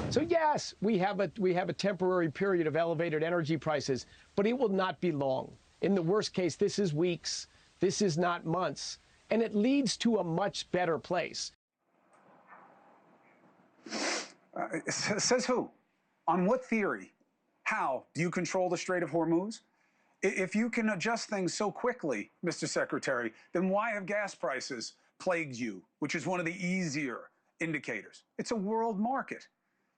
So yes, we have a temporary period of elevated energy prices, but it will not be long. In the worst case, this is weeks. This is not months, and it leads to a much better place. Says who? On what theory? How do you control the Strait of Hormuz? If you can adjust things so quickly, Mr. Secretary, then why have gas prices plagued you, which is one of the easier indicators? It's a world market.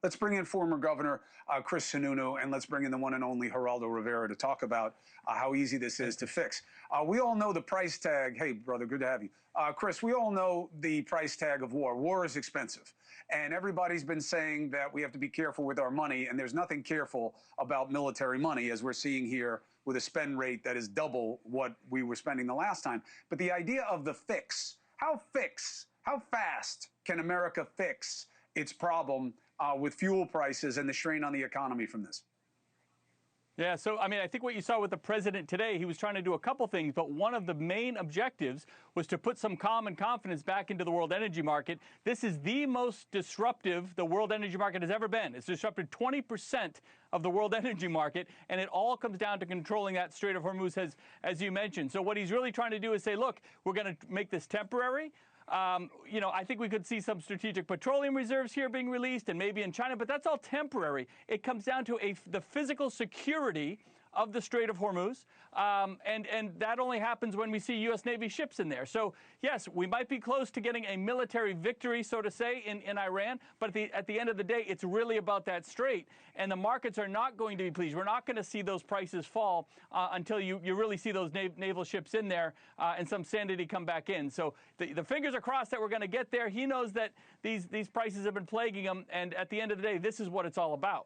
Let's bring in former Governor Chris Sununu, and let's bring in the one and only Geraldo Rivera to talk about how easy this is to fix. We all know the price tag. Hey, brother, good to have you. Chris, we all know the price tag of war. War is expensive. And everybody's been saying that we have to be careful with our money, and there's nothing careful about military money, as we're seeing here with a spend rate that is double what we were spending the last time. But the idea of the fix, how fast can America fix its problem with fuel prices and the strain on the economy from this? Yeah, so, I mean, I think what you saw with the president today, he was trying to do a couple things, but one of the main objectives was to put some calm and confidence back into the world energy market. This is the most disruptive the world energy market has ever been. It's disrupted 20% of the world energy market, and it all comes down to controlling that Strait of Hormuz, as you mentioned. So what he's really trying to do is say, look, we're going to make this temporary. I think we could see some strategic petroleum reserves here being released and maybe in China, but that's all temporary. It comes down to the physical security of the Strait of Hormuz, and that only happens when we see U.S. Navy ships in there. So, yes, we might be close to getting a military victory, so to say, in Iran, but at the end of the day, it's really about that strait, and the markets are not going to be pleased. We're not going to see those prices fall until you really see those naval ships in there and some sanity come back in. So the fingers are crossed that we're going to get there. He knows that these prices have been plaguing him, and at the end of the day, this is what it's all about.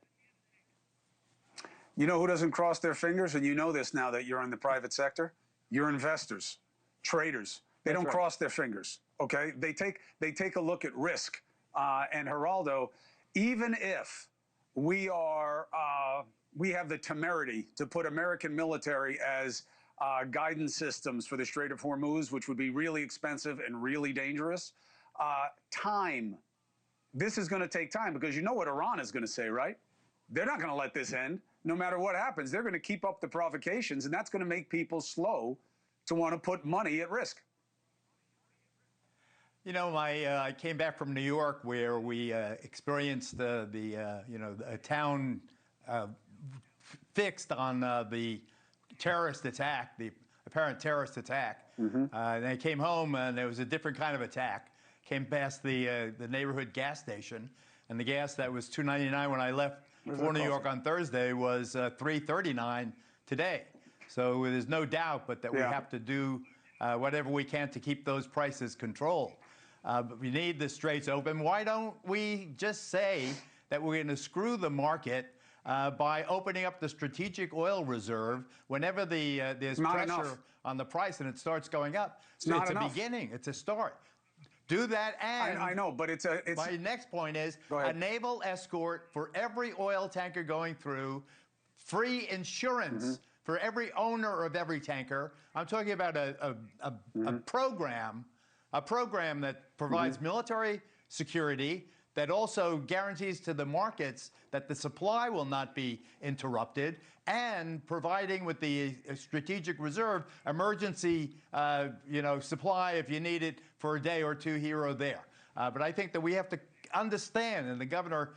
You know who doesn't cross their fingers? And you know this now that you're in the private sector? Your investors, traders. They don't cross their fingers, okay? They take a look at risk. And Geraldo, even if we have the temerity to put American military as guidance systems for the Strait of Hormuz, which would be really expensive and really dangerous, this is going to take time, because you know what Iran is going to say, right? They're not going to let this end. No matter what happens, they're going to keep up the provocations, and that's going to make people slow to want to put money at risk. You know, I came back from New York, where we experienced a town fixed on the terrorist attack, the apparent terrorist attack. And I came home, and there was a different kind of attack. Came past the neighborhood gas station, and the gas that was $2.99 when I left for New York on Thursday was $3.39 today. So there's no doubt but that we have to do whatever we can to keep those prices controlled. But we need the straits open. Why don't we just say that we're going to screw the market by opening up the strategic oil reserve whenever there's pressure on the price and it starts going up? It's a beginning. It's a start. Do that, and I know, but it's my next point is a naval escort for every oil tanker going through, free insurance for every owner of every tanker. I'm talking about a program that provides military security, that also guarantees to the markets that the supply will not be interrupted, and providing with the strategic reserve emergency supply if you need it for a day or two here or there. But I think that we have to understand, and the governor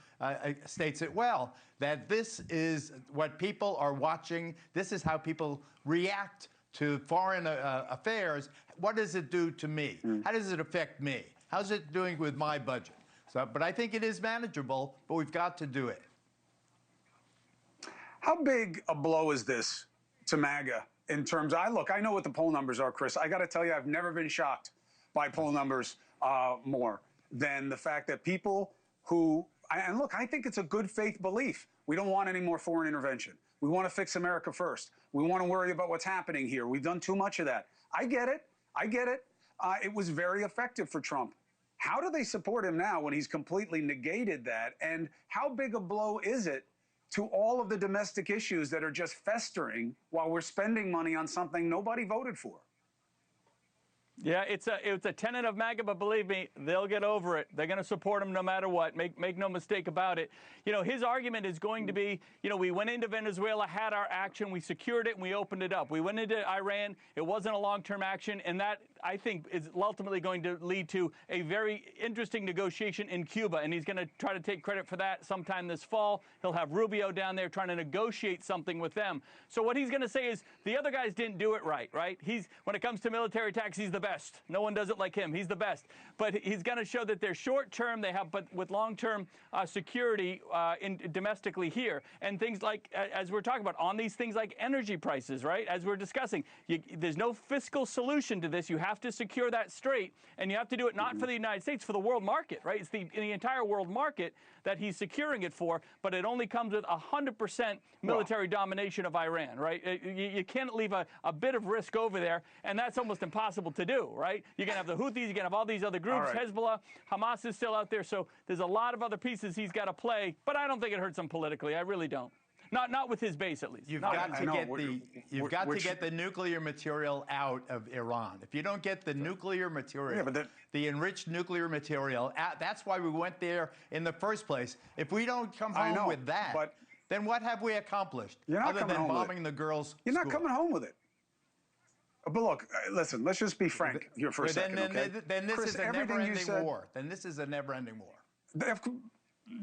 states it well, that this is what people are watching. This is how people react to foreign affairs. What does it do to me? How does it affect me? How's it doing with my budget? But I think it is manageable, but we've got to do it. How big a blow is this to MAGA in terms of, I know what the poll numbers are, Chris. I got to tell you, I've never been shocked by poll numbers more than the fact that people who, and look, I think it's a good faith belief. We don't want any more foreign intervention. We want to fix America first. We want to worry about what's happening here. We've done too much of that. I get it. It was very effective for Trump. How do they support him now when he's completely negated that? And how big a blow is it to all of the domestic issues that are just festering while we're spending money on something nobody voted for? Yeah, it's a tenet of MAGA, but believe me, they'll get over it. They're going to support him no matter what. Make no mistake about it. You know, his argument is going to be, you know, we went into Venezuela, had our action, we secured it, and we opened it up. We went into Iran, it wasn't a long-term action, and that, I think, is ultimately going to lead to a very interesting negotiation in Cuba, and he's going to try to take credit for that sometime this fall. He'll have Rubio down there trying to negotiate something with them. So what he's going to say is the other guys didn't do it right? When it comes to military attacks, he's the best. No one does it like him. He's the best. But he's going to show that they're short-term, but with long-term security domestically here. And things like, as we're talking about, on these things like energy prices, right? As we're discussing, there's no fiscal solution to this. You have to secure that straight, and you have to do it not for the United States, for the world market, right? It's the entire world market that he's securing it for, but it only comes with 100% military domination of Iran, right? You can't leave a bit of risk over there, and that's almost impossible to do, right? You're going to have the Houthis, you're going to have all these other groups, Hezbollah, Hamas is still out there, so there's a lot of other pieces he's got to play, but I don't think it hurts him politically. I really don't. Not with his base, at least. You've got to get the nuclear material out of Iran. If you don't get the nuclear material, the enriched nuclear material, that's why we went there in the first place. If we don't come home with that, then what have we accomplished other than bombing the girls' You're not coming home with it. But look, listen, let's just be frank here for a second, okay? Then this is a never-ending war. Then this is a never-ending war.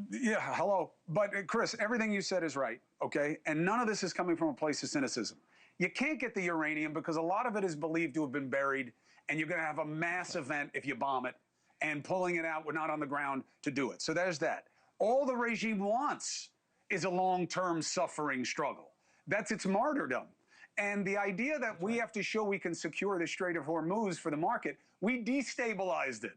Yeah, hello. But Chris, everything you said is right, okay? And none of this is coming from a place of cynicism. You can't get the uranium because a lot of it is believed to have been buried, and you're going to have a mass event if you bomb it, and pulling it out, we're not on the ground to do it. So there's that. All the regime wants is a long-term suffering struggle. That's its martyrdom. And the idea that we have to show we can secure the Strait of Hormuz for the market, we destabilized it.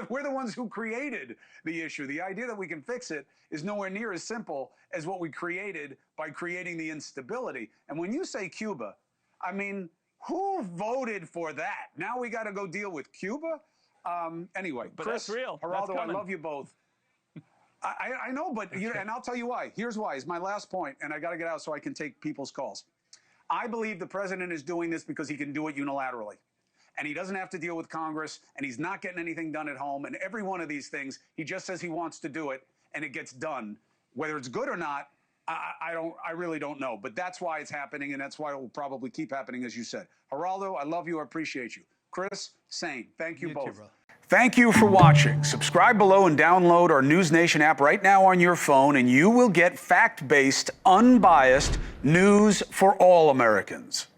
We're the ones who created the issue. The idea that we can fix it is nowhere near as simple as what we created by creating the instability. And when you say Cuba, I mean, who voted for that? Now we got to go deal with Cuba? Anyway, but Chris, that's real. Geraldo, I love you both. I know, but and I'll tell you why. Here's why. It's my last point, and I got to get out so I can take people's calls. I believe the president is doing this because he can do it unilaterally. And he doesn't have to deal with Congress, and he's not getting anything done at home. And every one of these things, he just says he wants to do it, and it gets done. Whether it's good or not, I really don't know. But that's why it's happening, and that's why it will probably keep happening, as you said. Geraldo, I love you. I appreciate you. Chris, same. Thank you both. Too, thank you for watching. Subscribe below and download our NewsNation app right now on your phone, and you will get fact-based, unbiased news for all Americans.